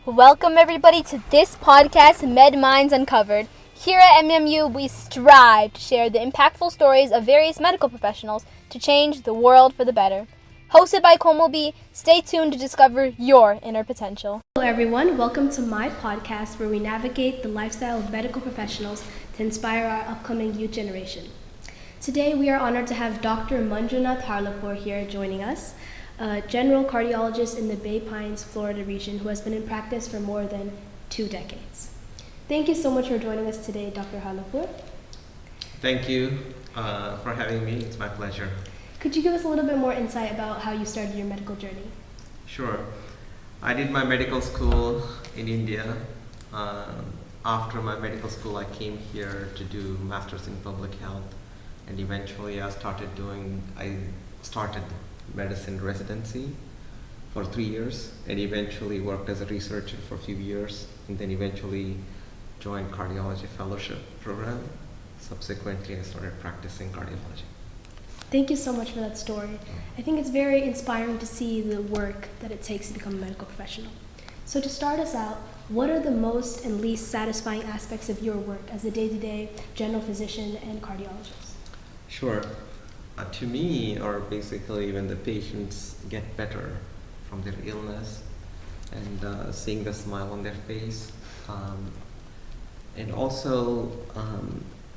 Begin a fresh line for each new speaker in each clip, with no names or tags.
Welcome everybody to this podcast, MedMinds Uncovered. Here at MMU, we strive to share the impactful stories of various medical professionals to change the world for the better. Hosted by Komobi, stay tuned to discover your inner potential.
Hello everyone, welcome to my podcast where we navigate the lifestyle of medical professionals to inspire our upcoming youth generation. Today we are honored to have Dr. Manjunath Harlapur here joining us, a general cardiologist in the Bay Pines, Florida region who has been in practice for more than 2 decades. Thank you so much for joining us today, Dr. Harlapur.
Thank you for having me. It's my pleasure.
Could you give us a little bit more insight about how you started your medical journey?
Sure. I did my medical school in India. After my medical school, I came here to do Masters in Public Health, and eventually I started medicine residency for 3 years, and eventually worked as a researcher for a few years, and then eventually joined cardiology fellowship program. Subsequently, I started practicing cardiology.
Thank you so much for that story. I think it's very inspiring to see the work that it takes to become a medical professional. So to start us out, what are the most and least satisfying aspects of your work as a day-to-day general physician and cardiologist?
Sure. To me, or basically when the patients get better from their illness and seeing the smile on their face, and also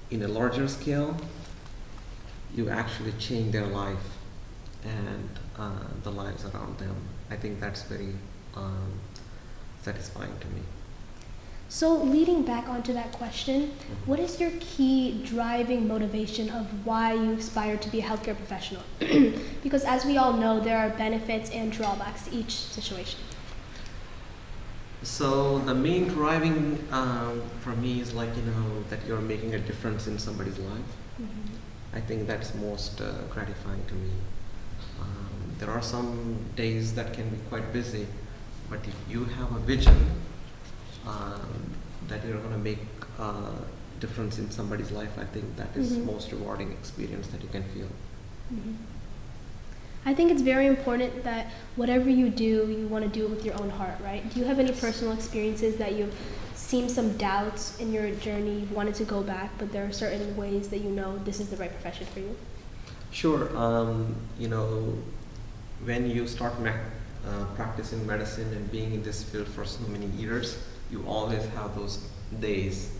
in a larger scale, you actually change their life and the lives around them. I think that's very satisfying to me.
So leading back onto that question, what is your key driving motivation of why you aspire to be a healthcare professional? Because as we all know, there are benefits and drawbacks to each situation.
So the main driving for me is that you're making a difference in somebody's life. I think that's most gratifying to me. There are some days that can be quite busy, but if you have a vision that you're going to make a difference in somebody's life, I think that is most rewarding experience that you can feel.
I think it's very important that whatever you do, you want to do it with your own heart, right? Do you have any personal experiences that you've seen some doubts in your journey, you've wanted to go back, but there are certain ways that you know this is the right profession for you?
Sure. When you start practicing medicine and being in this field for so many years, you always have those days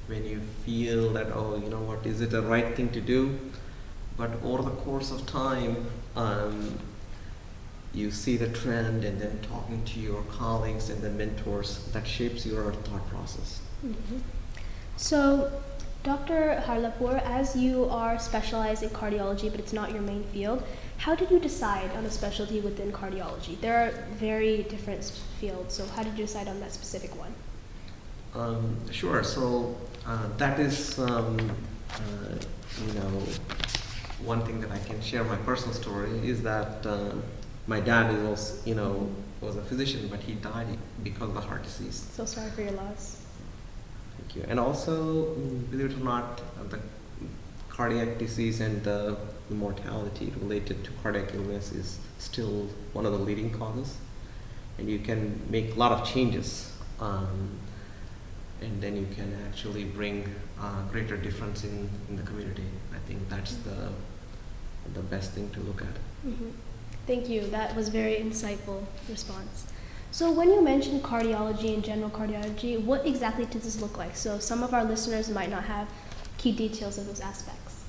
when you feel that, is it the right thing to do? But over the course of time, you see the trend, and then talking to your colleagues and the mentors, that shapes your thought process.
So, Dr. Harlapur, as you are specialized in cardiology, but it's not your main field, how did you decide on a specialty within cardiology? There are very different fields, so how did you decide on that specific one?
Sure. So that is, one thing that I can share. My personal story is that my dad was a physician, but he died because of the heart disease.
So sorry for your loss.
Thank you. And also, believe it or not, the cardiac disease and the mortality related to cardiac illness is still one of the leading causes, and you can make a lot of changes, and then you can actually bring greater difference in the community. I think that's the best thing to look at.
Thank you. That was a very insightful response. So when you mentioned cardiology and general cardiology, what exactly does this look like? So some of our listeners might not have key details of those aspects.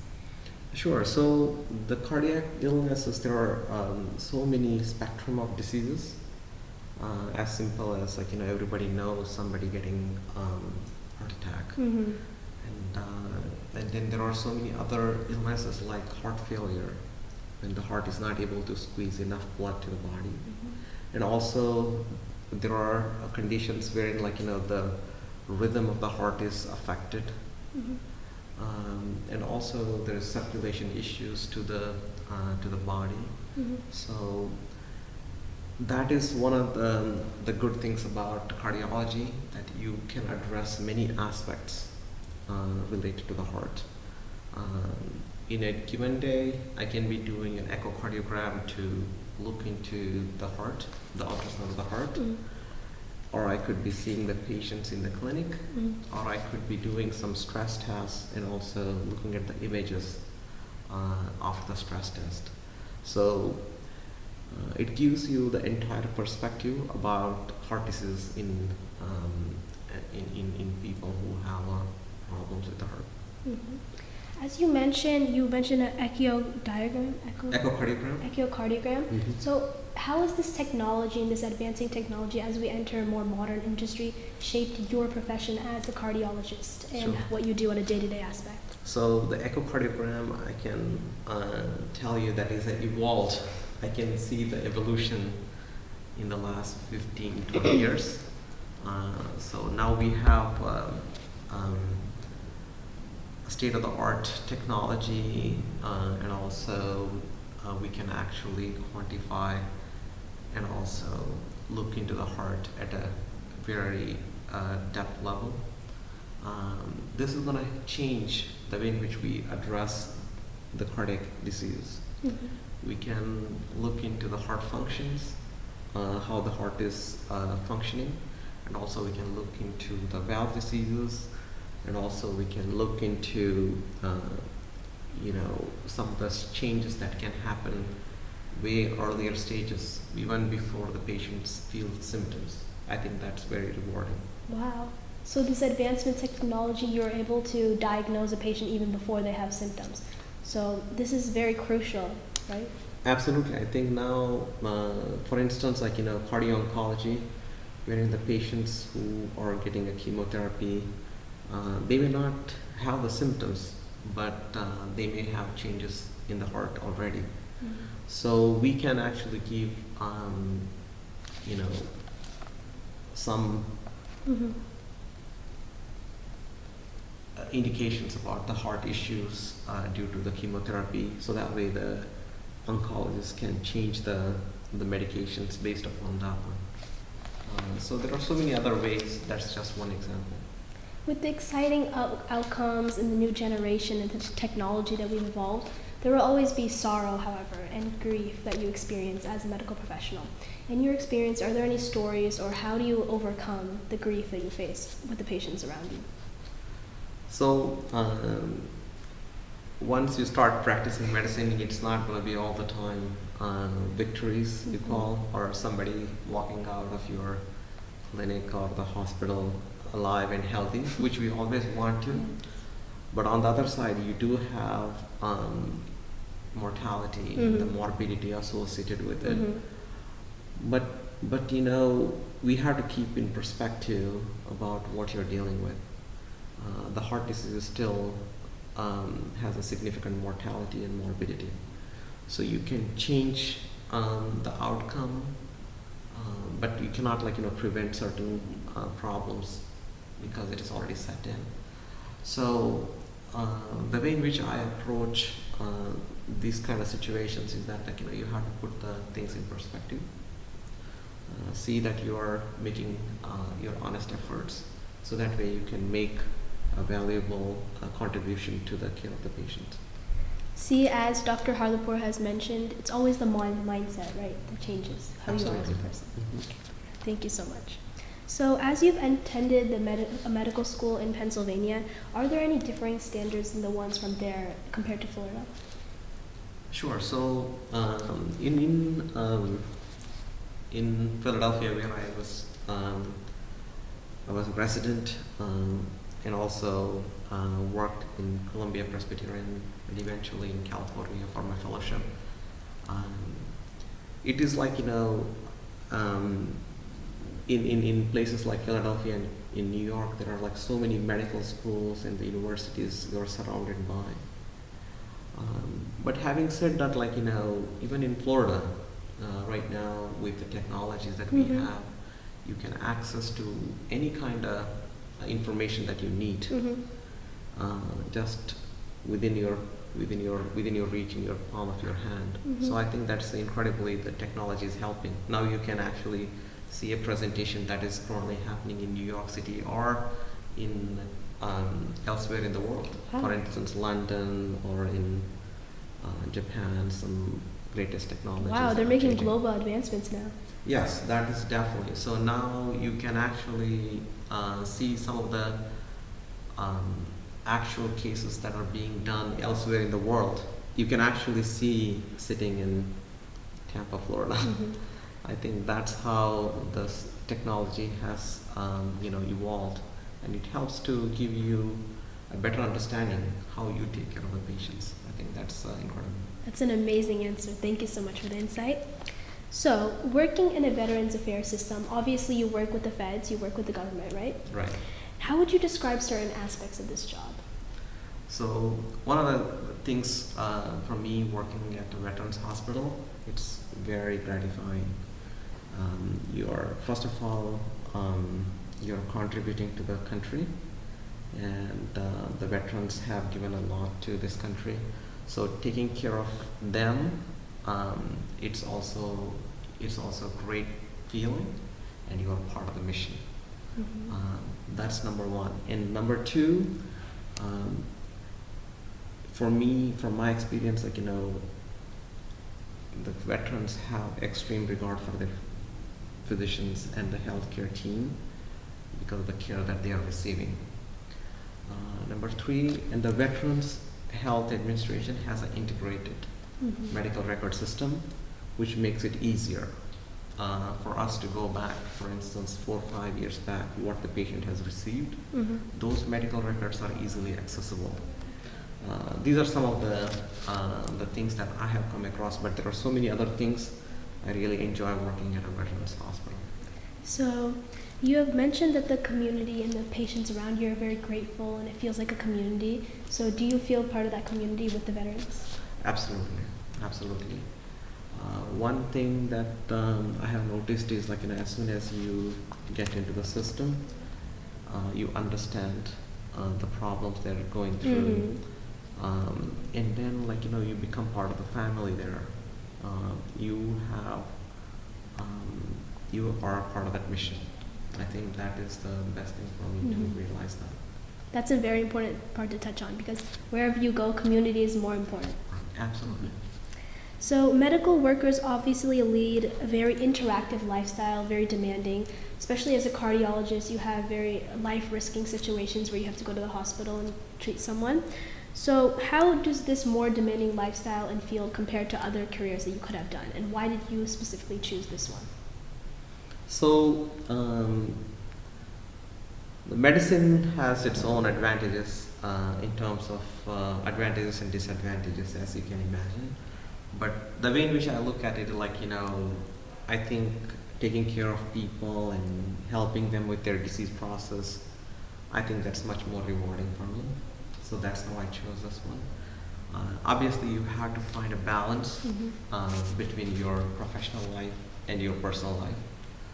Sure. So the cardiac illnesses, there are so many spectrum of diseases. As simple as everybody knows somebody getting heart attack, and then there are so many other illnesses like heart failure, when the heart is not able to squeeze enough blood to the body, and also there are conditions wherein the rhythm of the heart is affected, and also there's circulation issues to the body. So that is one of the good things about cardiology, that you can address many aspects related to the heart. In a given day, I can be doing an echocardiogram to look into the heart, the ultrasound of the heart. or I could be seeing the patients in the clinic,
Mm-hmm.
or I could be doing some stress tests and also looking at the images of the stress test. So it gives you the entire perspective about heart disease in people who have problems with the heart.
Mm-hmm. As you mentioned an echocardiogram.
Echocardiogram. Mm-hmm.
So how has this technology and this advancing technology as we enter a more modern industry shaped your profession as a cardiologist and
Sure.
what you do on a day-to-day aspect?
So the echocardiogram, I can tell you that is evolved. I can see the evolution in the last 15, 20 years. So now we have state-of-the-art technology, and also we can actually quantify and also look into the heart at a very depth level. This is going to change the way in which we address the cardiac disease.
Mm-hmm.
We can look into the heart functions, how the heart is functioning, and also we can look into the valve diseases, and also we can look into some of the changes that can happen way earlier stages, even before the patients feel symptoms. I think that's very rewarding.
Wow. So this advancement technology, you're able to diagnose a patient even before they have symptoms. So this is very crucial, right?
Absolutely. I think now, for instance, cardio-oncology, wherein the patients who are getting a chemotherapy, they may not have the symptoms, but they may have changes in the heart already.
Mm-hmm.
So we can actually give, some
Mm-hmm.
indications about the heart issues due to the chemotherapy. So that way the oncologist can change the medications based upon that one. So there are so many other ways. That's just one example.
With the exciting outcomes in the new generation and the technology that we've evolved, there will always be sorrow, however, and grief that you experience as a medical professional. In your experience, are there any stories, or how do you overcome the grief that you face with the patients around you?
So once you start practicing medicine, it's not going to be all the time victories, you call, or somebody walking out of your clinic or the hospital alive and healthy, which we always want to. But on the other side, you do have mortality, the morbidity associated with it. But we have to keep in perspective about what you're dealing with. The heart disease still has a significant mortality and morbidity. So you can change the outcome, but you cannot prevent certain problems because it is already set in. So the way in which I approach these kind of situations is that you have to put the things in perspective. See that you are making your honest efforts, so that way you can make a valuable contribution to the care of the patient.
See, as Dr. Harlapur has mentioned, it's always the mindset, right, that changes how you are as a person. Thank you so much. So as you've attended a medical school in Pennsylvania, are there any differing standards than the ones from there compared to Florida?
Sure. So in Philadelphia, where I was a resident, and also worked in Columbia Presbyterian and eventually in California for my fellowship. It is in places like Philadelphia and in New York, there are so many medical schools and the universities you're surrounded by. But having said that, even in Florida, right now with the technologies that we have, you can access to any kind of information that you need, just within your reach, in your palm of your hand. So I think that's incredibly, the technology is helping. Now you can actually see a presentation that is currently happening in New York City or in elsewhere in the world. For instance, London or in Japan, some greatest technologies.
Wow, they're making global advancements now.
Yes, that is definitely. So now you can actually see some of the um, actual cases that are being done elsewhere in the world. You can actually see sitting in Tampa, Florida.
Mhm.
I think that's how this technology has, evolved, and it helps to give you a better understanding how you take care of the patients. I think that's incredible.
That's an amazing answer. Thank you so much for the insight. So, working in a Veterans Affairs system, obviously you work with the feds, you work with the government, right?
Right.
How would you describe certain aspects of this job?
So one of the things for me working at a veterans hospital, it's very gratifying. You're first of all, you're contributing to the country, and the veterans have given a lot to this country. So taking care of them, it's also a great feeling, and you are part of the mission.
Mhm.
That's number one. And number two, um, for me, from my experience, the veterans have extreme regard for their physicians and the healthcare team because of the care that they are receiving. Number three, and the Veterans Health Administration has an integrated
Mhm.
medical record system, which makes it easier for us to go back, for instance, 4 or 5 years back, what the patient has received.
Mhm.
Those medical records are easily accessible. These are some of the things that I have come across, but there are so many other things. I really enjoy working at a veterans hospital.
So, you have mentioned that the community and the patients around you are very grateful and it feels like a community. So, do you feel part of that community with the veterans?
Absolutely, absolutely. One thing that I have noticed is as soon as you get into the system, you understand the problems they're going through.
Mhm.
And then you become part of the family there. You have you are a part of that mission. I think that is the best thing for me
Mhm.
to realize that.
That's a very important part to touch on because wherever you go, community is more important.
Absolutely.
So, medical workers obviously lead a very interactive lifestyle, very demanding. Especially as a cardiologist, you have very life-risking situations where you have to go to the hospital and treat someone. So, how does this more demanding lifestyle and field compare to other careers that you could have done, and why did you specifically choose this one?
So the medicine has its own advantages in terms of advantages and disadvantages, as you can imagine. But the way in which I look at it, I think taking care of people and helping them with their disease process, I think that's much more rewarding for me. So that's how I chose this one. Obviously, you have to find a balance between your professional life and your personal life.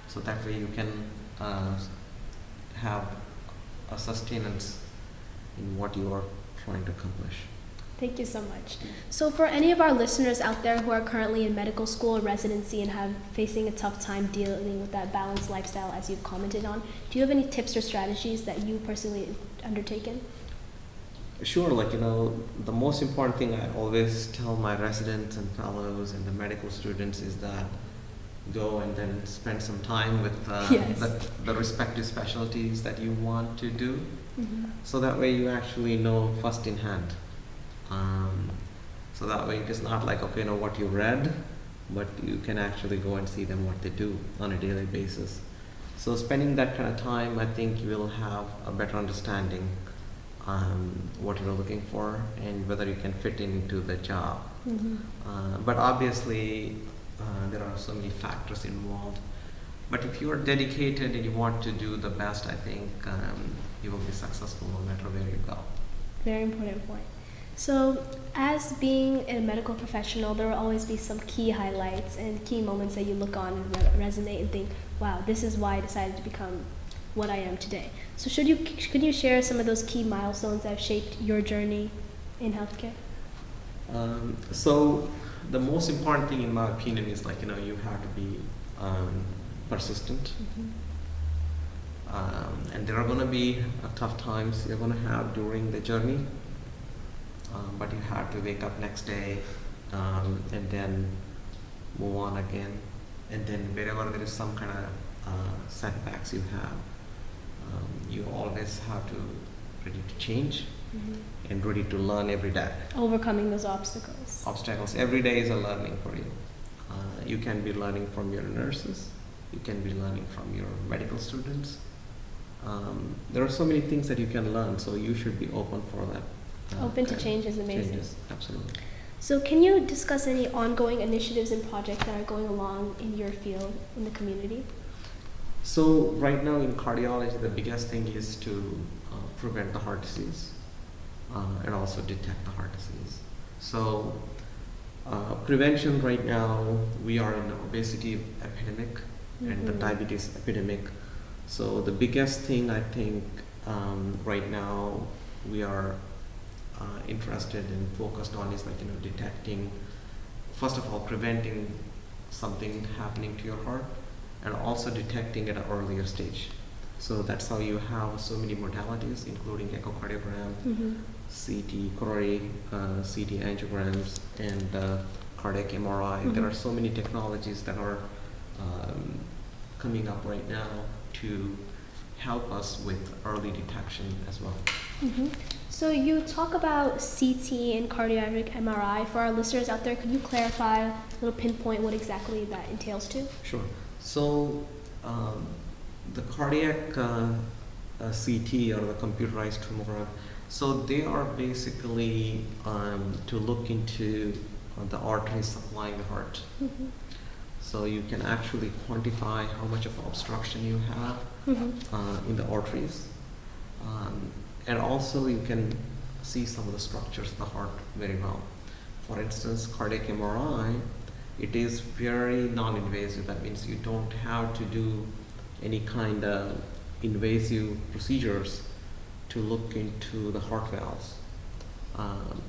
So that way you can have a sustenance in what you are trying to accomplish.
Thank you so much. So, for any of our listeners out there who are currently in medical school or residency and have facing a tough time dealing with that balanced lifestyle, as you've commented on, do you have any tips or strategies that you personally undertaken?
Sure, the most important thing I always tell my residents and fellows and the medical students is that go and then spend some time with
Yes.
the respective specialties that you want to do.
Mhm.
So that way you actually know first in hand. So that way it is not what you read, but you can actually go and see them what they do on a daily basis. So spending that kind of time, I think you will have a better understanding what you're looking for and whether you can fit into the job.
Mhm.
But obviously there are so many factors involved. But if you are dedicated and you want to do the best, I think you will be successful no matter where you go.
Very important point. So, as being a medical professional, there will always be some key highlights and key moments that you look on and resonate and think, wow, this is why I decided to become what I am today. So, could you share some of those key milestones that have shaped your journey in healthcare?
So the most important thing in my opinion is you have to be persistent. And there are going to be tough times you're going to have during the journey, but you have to wake up next day and then move on again and then wherever there is some kind of setbacks you have, you always have to ready to change and ready to learn every day.
Overcoming those obstacles.
Obstacles every day is a learning for you. You can be learning from your nurses, you can be learning from your medical students. There are so many things that you can learn, so you should be open for that.
Open to change is amazing.
Changes, absolutely.
So can you discuss any ongoing initiatives and projects that are going along in your field, in the community?
So right now in cardiology, the biggest thing is to prevent the heart disease and also detect the heart disease. So prevention right now, we are in an obesity epidemic and the diabetes epidemic. So the biggest thing I think right now we are interested and focused on is detecting, first of all, preventing something happening to your heart, and also detecting at an earlier stage. So that's how you have so many modalities, including echocardiogram, CT, coronary CT angiograms, and cardiac MRI. There are so many technologies that are coming up right now to help us with early detection as well.
So you talk about CT and cardiac MRI. For our listeners out there, could you clarify, a little pinpoint what exactly that entails too?
Sure. So the cardiac CT or the computerized tomogram, so they are basically to look into the arteries supplying the heart. So you can actually quantify how much of obstruction you have in the arteries. And also you can see some of the structures of the heart very well. For instance, cardiac MRI, it is very non-invasive. That means you don't have to do any kind of invasive procedures to look into the heart valves.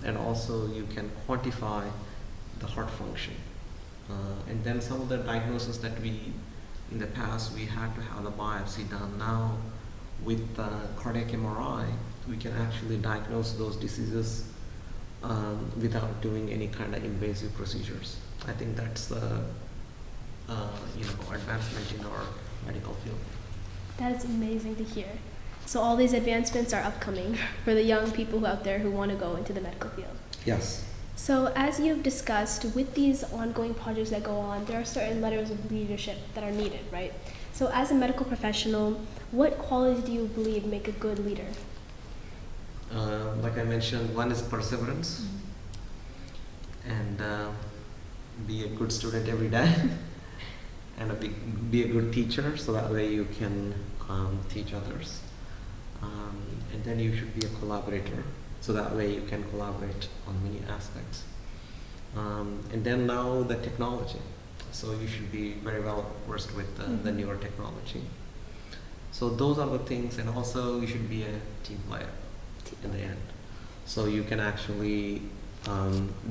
And also you can quantify the heart function. And then some of the diagnoses that in the past, we had to have the biopsy done. Now, with cardiac MRI, we can actually diagnose those diseases without doing any kind of invasive procedures. I think that's the advancement in our medical field.
That is amazing to hear. So all these advancements are upcoming for the young people out there who want to go into the medical field.
Yes.
So as you've discussed, with these ongoing projects that go on, there are certain levels of leadership that are needed, right? So as a medical professional, what qualities do you believe make a good leader?
Like I mentioned, one is perseverance and be a good student every day and be a good teacher, so that way you can teach others. And then you should be a collaborator, so that way you can collaborate on many aspects. And then now the technology. So you should be very well versed with the newer technology. So those are the things, and also you should be a team player in the end. So you can actually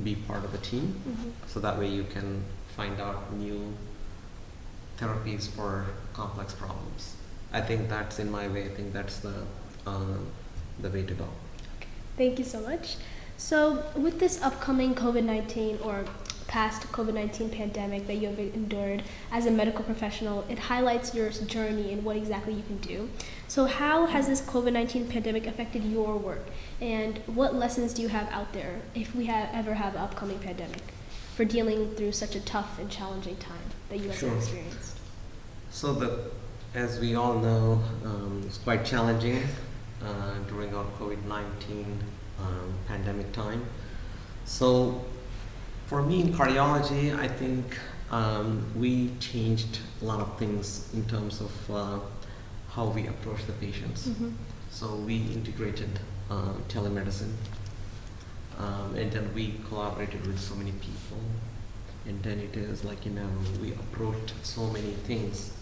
be part of the team, so that way you can find out new therapies for complex problems. I think that's, in my way, I think that's the way to go.
Thank you so much. So with this upcoming COVID-19 or past COVID-19 pandemic that you have endured as a medical professional, it highlights your journey and what exactly you can do. So how has this COVID-19 pandemic affected your work, and what lessons do you have out there if we ever have an upcoming pandemic for dealing through such a tough and challenging time that you have experienced?
So as we all know, it's quite challenging during our COVID-19 pandemic time. So for me in cardiology, I think we changed a lot of things in terms of how we approach the patients. So we integrated telemedicine, and then we collaborated with so many people, and then it is we approached so many things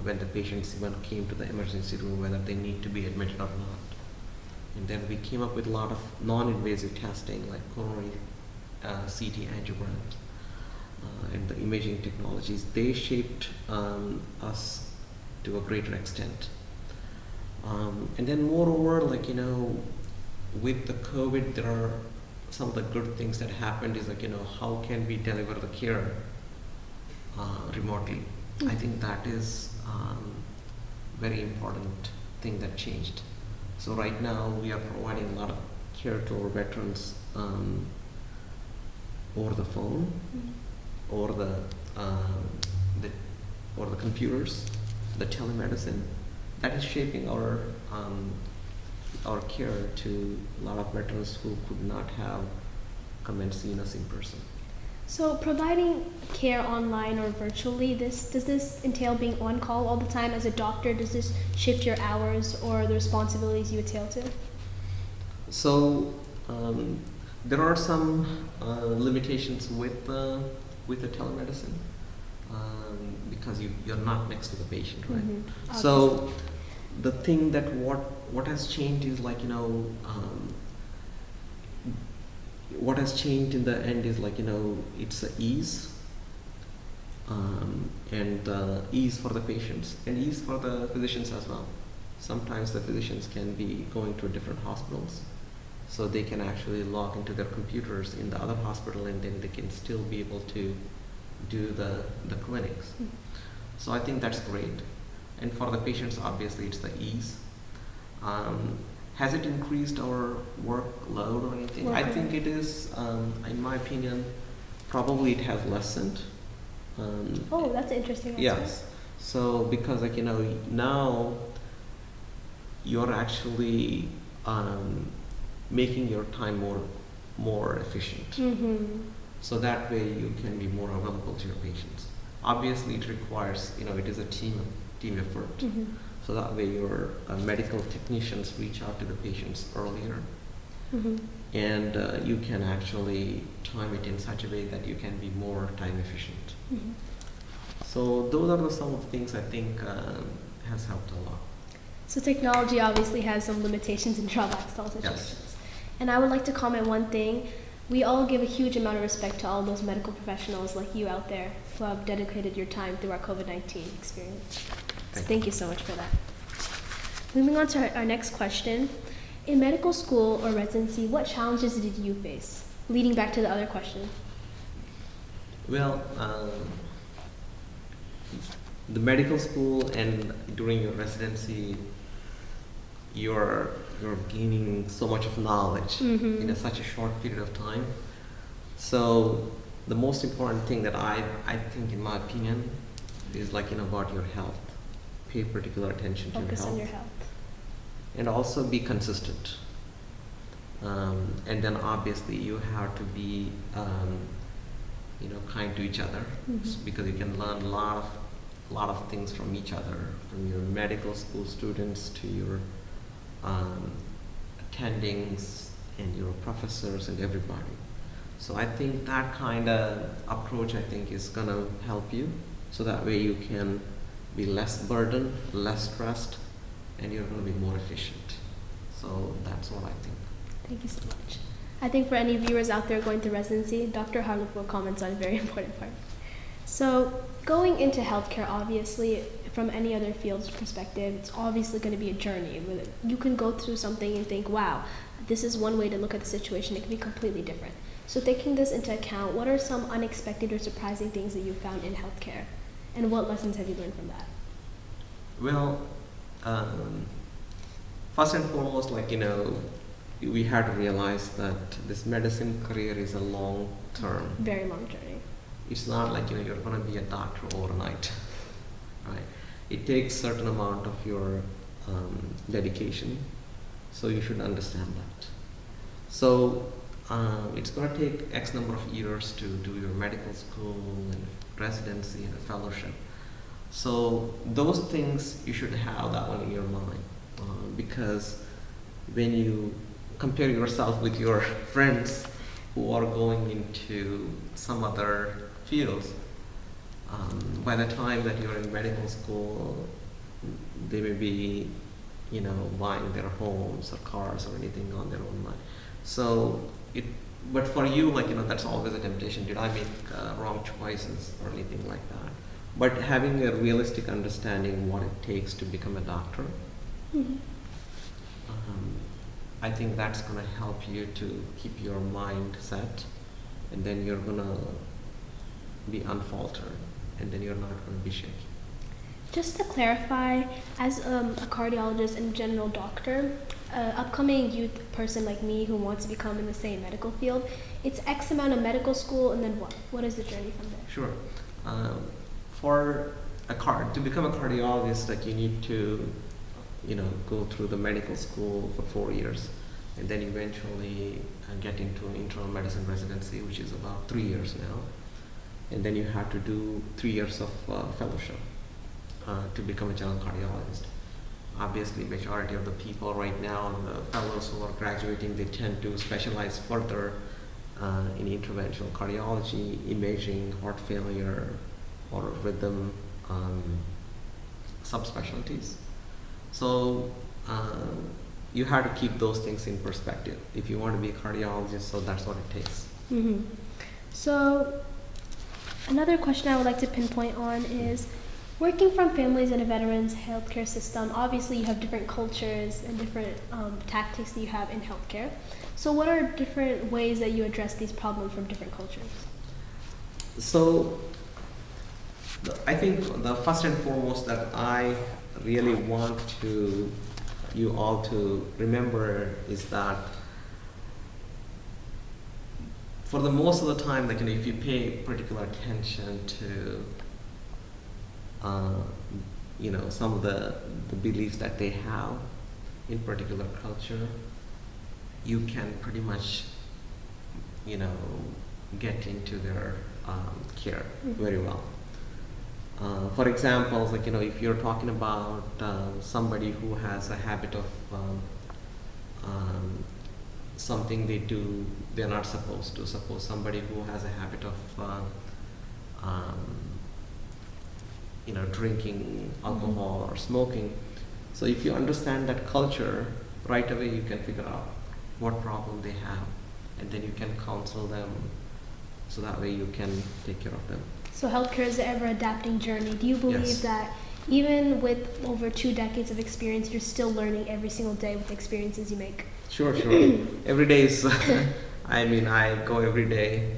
when the patients even came to the emergency room, whether they need to be admitted or not. And then we came up with a lot of non-invasive testing like coronary CT angiograms and the imaging technologies. They shaped us to a greater extent. And then moreover, with the COVID, there are some of the good things that happened is how can we deliver the care remotely. I think that is very important thing that changed. So right now we are providing a lot of care to our veterans over the phone, over the or the computers, the telemedicine. That is shaping our care to a lot of veterans who could not have come and seen us in person.
So providing care online or virtually, does this entail being on call all the time as a doctor? Does this shift your hours or the responsibilities you entail to?
So there are some limitations with the telemedicine because you're not next to the patient, right? So the thing that what has changed is what has changed in the end is it's the ease and ease for the patients and ease for the physicians as well. Sometimes the physicians can be going to different hospitals, so they can actually log into their computers in the other hospital and then they can still be able to do the clinics. So I think that's great. And for the patients, obviously, it's the ease. Has it increased our workload or anything? I think it is, in my opinion, probably it has lessened.
Oh, that's interesting.
Yes. So because now you're actually making your time more efficient. So that way you can be more available to your patients. Obviously, it requires it is a team effort. So that way your medical technicians reach out to the patients earlier, and you can actually time it in such a way that you can be more time efficient. So those are some of the things I think has helped a lot.
So technology obviously has some limitations and drawbacks to all situations. Yes. And I would like to comment one thing. We all give a huge amount of respect to all those medical professionals like you out there who have dedicated your time through our COVID-19 experience. Thank you so much for that. Moving on to our next question. In medical school or residency, what challenges did you face? Leading back to the other question.
Well, the medical school and during your residency, you're gaining so much of knowledge in such a short period of time. So the most important thing that I think, in my opinion, is about your health. Pay particular attention to
Focus on your health.
And also be consistent. And then obviously you have to be kind to each other, because you can learn a lot of things from each other, from your medical school students to your attendings and your professors and everybody. So I think that kind of approach is going to help you, so that way you can be less burdened, less stressed, and you're going to be more efficient. So that's what I think.
Thank you so much. I think for any viewers out there going through residency, Dr. Harlapur comments on a very important part. So going into healthcare, obviously, from any other field's perspective, it's obviously going to be a journey. You can go through something and think, wow, this is one way to look at the situation. It can be completely different. So taking this into account, what are some unexpected or surprising things that you found in healthcare? And what lessons have you learned from that?
Well, first and foremost, we had to realize that this medicine career is a long term.
Very long journey.
It's not like you're going to be a doctor overnight, right? It takes certain amount of your dedication, so you should understand that. So it's going to take X number of years to do your medical school and residency and a fellowship. So those things, you should have that one in your mind, because when you compare yourself with your friends who are going into some other fields, by the time that you're in medical school, they may be, buying their homes or cars or anything on their own money. So but for you, that's always a temptation. Did I make wrong choices or anything like that? But having a realistic understanding what it takes to become a doctor, I think that's going to help you to keep your mind set, and then you're going to be unfaltered. and then you're not going to be shaky.
Just to clarify, as a cardiologist and general doctor, upcoming youth person like me who wants to become in the same medical field, it's X amount of medical school, and then what? What is the journey from there?
Sure. For to become a cardiologist, like you need to, go through the medical school for 4 years, and then eventually get into internal medicine residency, which is about 3 years now, and then you have to do 3 years of fellowship to become a general cardiologist. Obviously, majority of the people right now, the fellows who are graduating, they tend to specialize further in interventional cardiology, imaging, heart failure, or rhythm subspecialties. So you have to keep those things in perspective if you want to be a cardiologist. So that's what it takes.
Mm-hmm. So another question I would like to pinpoint on is, working from families in a veterans healthcare system, obviously you have different cultures and different tactics that you have in healthcare. So what are different ways that you address these problems from different cultures?
So I think the first and foremost that I really want you all to remember is that for the most of the time, if you pay particular attention to some of the beliefs that they have in particular culture, you can pretty much, get into their care very well. For example, if you're talking about somebody who has a habit of something they do they're not supposed to. Suppose somebody who has a habit of drinking alcohol or smoking. So if you understand that culture, right away you can figure out what problem they have, and then you can counsel them, so that way you can take care of them.
So healthcare is an ever-adapting journey. Do you believe
Yes.
that even with over 2 decades of experience, you're still learning every single day with the experiences you make?
Sure. Every day is, I go every day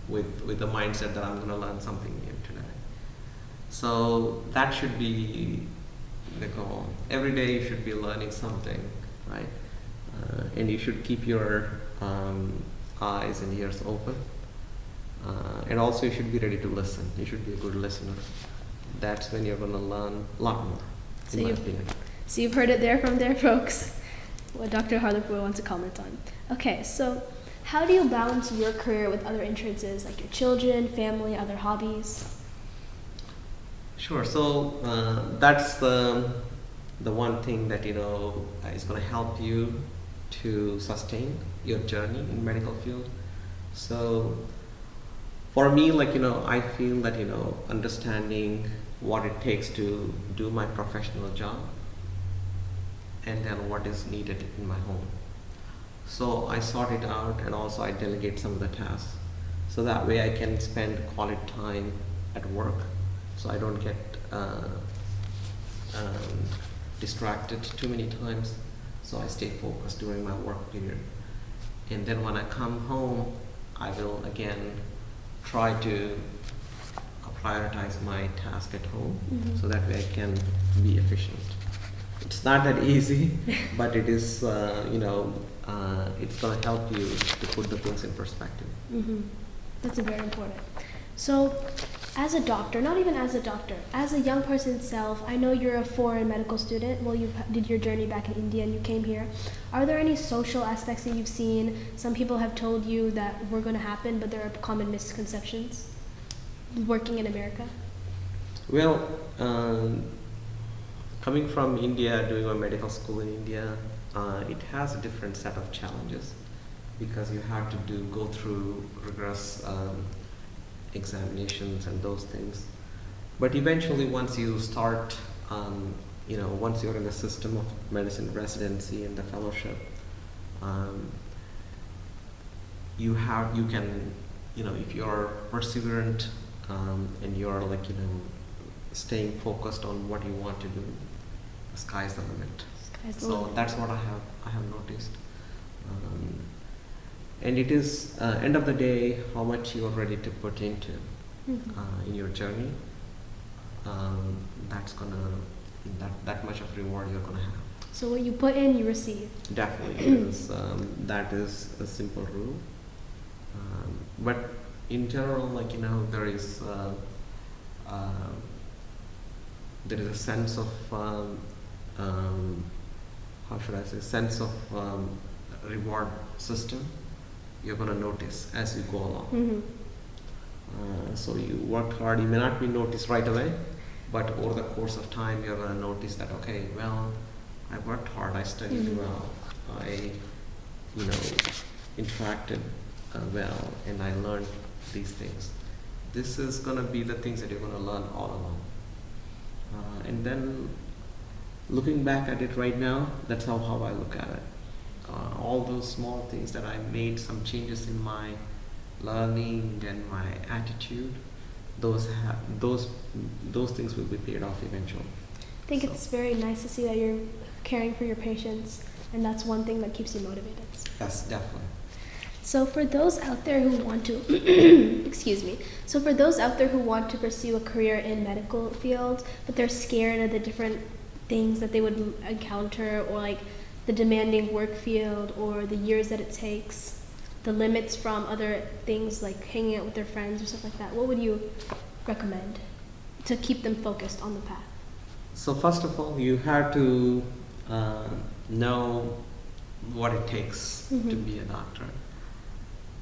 with the mindset that I'm going to learn something new today. So that should be the goal. Every day you should be learning something, right? And you should keep your eyes and ears open. And also you should be ready to listen. You should be a good listener. That's when you're going to learn a lot more, in my opinion.
So you've heard it there from there, folks, what Dr. Harlapur wants to comment on. Okay, so how do you balance your career with other interests, like your children, family, other hobbies?
Sure. So that's the one thing that is going to help you to sustain your journey in medical field. So for me, I feel that understanding what it takes to do my professional job, and then what is needed in my home. So I sort it out, and also I delegate some of the tasks, so that way I can spend quality time at work, so I don't get distracted too many times, so I stay focused during my work period. And then when I come home, I will again try to prioritize my task at home, so that way I can be efficient. It's not that easy, but it is, it's going to help you to put the things in perspective.
That's very important. So as a doctor, not even as a doctor, as a young person itself, I know you're a foreign medical student. Well, you did your journey back in India and you came here. Are there any social aspects that you've seen? Some people have told you that were going to happen, but there are common misconceptions working in America.
Well, coming from India, doing a medical school in India, it has a different set of challenges, because you have to go through rigorous examinations and those things. But eventually, once you start, once you're in the system of medicine residency and the fellowship, you can, if you're perseverant and you're staying focused on what you want to do, the sky's the limit. So that's what I have noticed. And it is end of the day how much you are ready to put into in your journey, that's gonna that much of reward you're gonna have.
So what you put in, you receive.
Definitely, because that is a simple rule. But in general, like there is a sense of how should I say, sense of reward system you're going to notice as you go along. So you worked hard, you may not be noticed right away, but over the course of time you're going to notice that, okay, well, I worked hard, I studied well, I interacted well, and I learned these things. This is going to be the things that you're going to learn all along. And then looking back at it right now, that's how I look at it. All those small things that I made some changes in my learning and my attitude, those things will be paid off eventually.
I think it's very nice to see that you're caring for your patients, and that's one thing that keeps you motivated.
Yes, definitely.
So for those out there who want to, excuse me. So for those out there who want to pursue a career in medical field, but they're scared of the different things that they would encounter, or like the demanding work field, or the years that it takes, the limits from other things like hanging out with their friends or stuff like that, what would you recommend to keep them focused on the path?
So first of all, you have to know what it takes to be a doctor,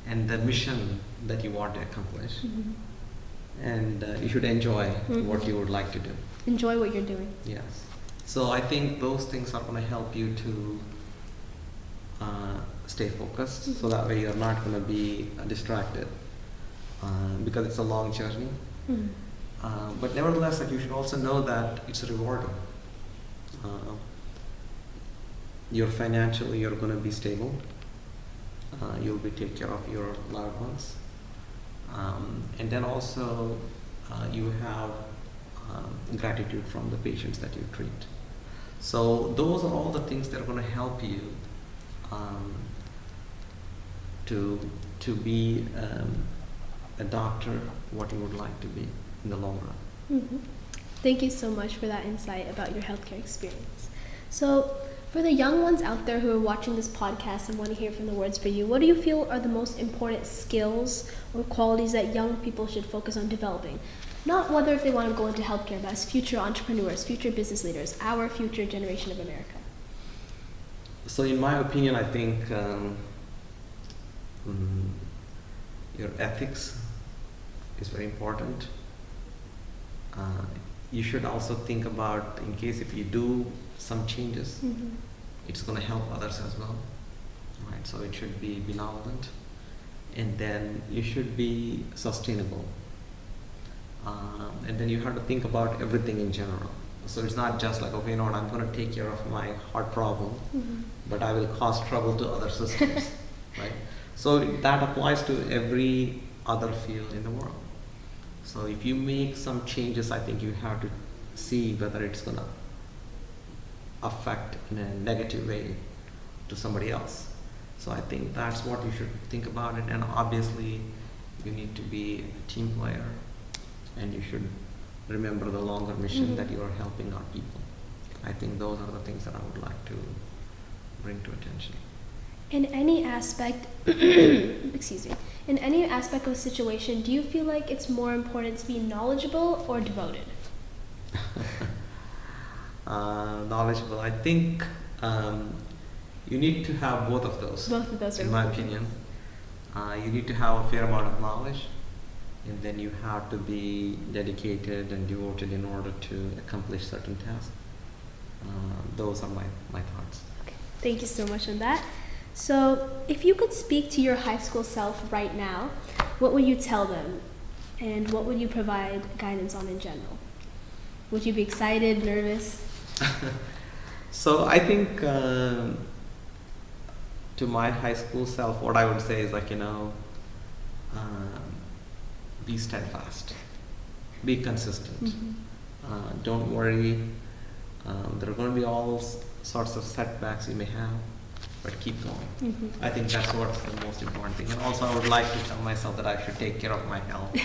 and the mission that you want to accomplish. And you should enjoy what you would like to do.
Enjoy what you're doing.
Yes. So I think those things are going to help you to stay focused, so that way you're not going to be distracted, because it's a long journey. But nevertheless, like, you should also know that it's rewarding. You're going to be stable. You'll be take care of your loved ones, and then also you have gratitude from the patients that you treat. So those are all the things that are going to help you to be a doctor, what you would like to be in the long run.
Thank you so much for that insight about your healthcare experience. So for the young ones out there who are watching this podcast and want to hear from the words for you, what do you feel are the most important skills or qualities that young people should focus on developing? Not whether if they want to go into healthcare, but as future entrepreneurs, future business leaders, our future generation of America.
So in my opinion, I think your ethics is very important. You should also think about, in case if you do some changes, it's going to help others as well, right? So it should be benevolent, and then you should be sustainable, and then you have to think about everything in general. So it's not just like, okay, I'm going to take care of my heart problem, but I will cause trouble to other systems, right? So that applies to every other field in the world. So if you make some changes, I think you have to see whether it's going to affect in a negative way to somebody else. So I think that's what you should think about it. And obviously, you need to be a team player, and you should remember the longer mission that you are helping our people. I think those are the things that I would like to bring to attention.
In any aspect, in any aspect of a situation, do you feel like it's more important to be knowledgeable or devoted?
Knowledgeable. I think you need to have both of those.
Both of those are
in my opinion. You need to have a fair amount of knowledge, and then you have to be dedicated and devoted in order to accomplish certain tasks. Those are my thoughts.
Okay. Thank you so much on that. So, if you could speak to your high school self right now, what would you tell them, and what would you provide guidance on in general? Would you be excited, nervous?
So I think to my high school self, what I would say is like, be steadfast, be consistent. Don't worry. There are going to be all sorts of setbacks you may have, but keep going.
Mm-hmm.
I think that's what's the most important thing. And also I would like to tell myself that I should take care of my health,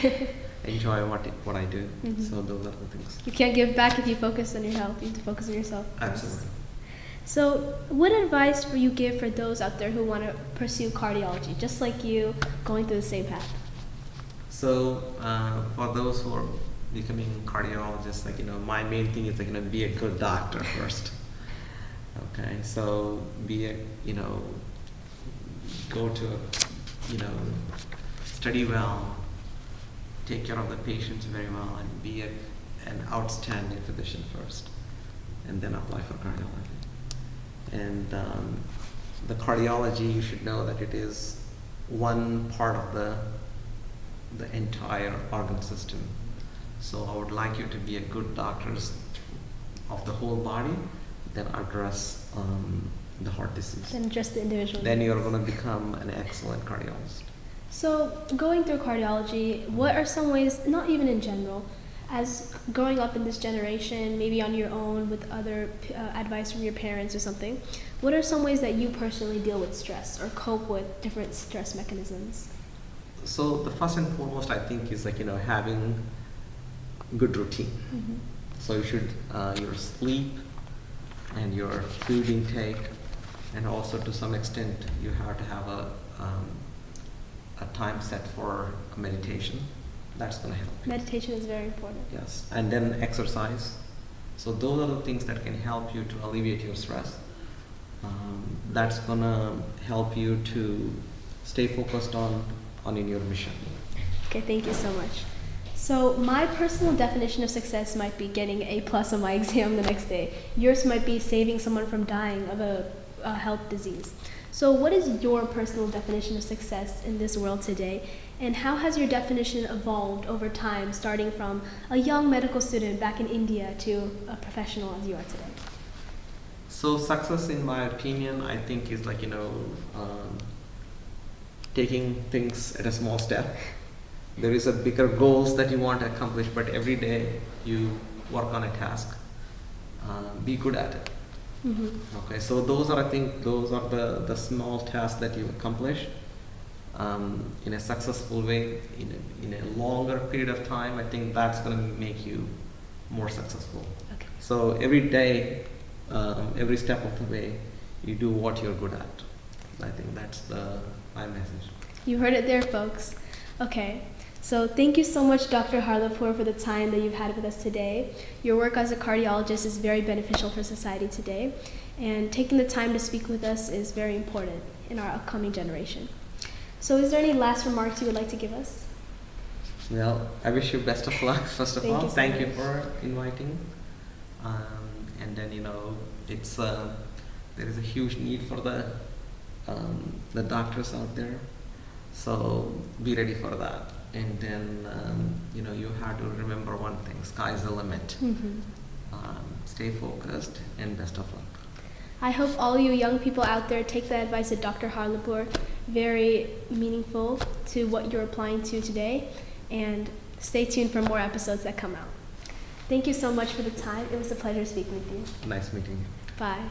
enjoy what I do.
Mm-hmm.
So those are the things.
You can't give back if you focus on your health. You have to focus on yourself first.
Absolutely.
So what advice would you give for those out there who want to pursue cardiology, just like you, going through the same path?
So for those who are becoming cardiologists, like, my main thing is, like, be a good doctor first. Okay, so be a, go to, study well, take care of the patients very well, and be an outstanding physician first, and then apply for cardiology. And the cardiology, you should know that it is one part of the entire organ system. So I would like you to be a good doctor of the whole body, then address the heart disease.
Then just the individual.
Then you're going to become an excellent cardiologist.
So going through cardiology, what are some ways, not even in general, as growing up in this generation, maybe on your own with other advice from your parents or something, what are some ways that you personally deal with stress or cope with different stress mechanisms?
So the first and foremost, I think, is, like, having good routine.
Mm-hmm.
So you should, your sleep and your food intake, and also to some extent you have to have a time set for meditation. That's going to help you.
Meditation is very important.
Yes, and then exercise. So those are the things that can help you to alleviate your stress. That's going to help you to stay focused on in your mission.
Okay, thank you so much. So my personal definition of success might be getting A+ on my exam the next day. Yours might be saving someone from dying of a health disease. So what is your personal definition of success in this world today? And how has your definition evolved over time, starting from a young medical student back in India to a professional as you are today?
So success, in my opinion, I think is, like, taking things at a small step. There is a bigger goals that you want to accomplish, but every day you work on a task. Be good at it.
Mm-hmm.
Okay, so those are, I think, the small tasks that you accomplish in a successful way, in a longer period of time. I think that's going to make you more successful.
Okay.
So every day, every step of the way, you do what you're good at. I think that's my message.
You heard it there, folks. Okay, so thank you so much, Dr. Harlapur, for the time that you've had with us today. Your work as a cardiologist is very beneficial for society today, and taking the time to speak with us is very important in our upcoming generation. So is there any last remarks you would like to give us?
Well, I wish you best of luck, first of all. Thank you for inviting. And then, it's there is a huge need for the doctors out there. So be ready for that. And then, you have to remember one thing: sky's the limit.
Mm-hmm.
Stay focused, and best of luck.
I hope all you young people out there take the advice of Dr. Harlapur, very meaningful to what you're applying to today, and stay tuned for more episodes that come out. Thank you so much for the time. It was a pleasure speaking with you.
Nice meeting you.
Bye.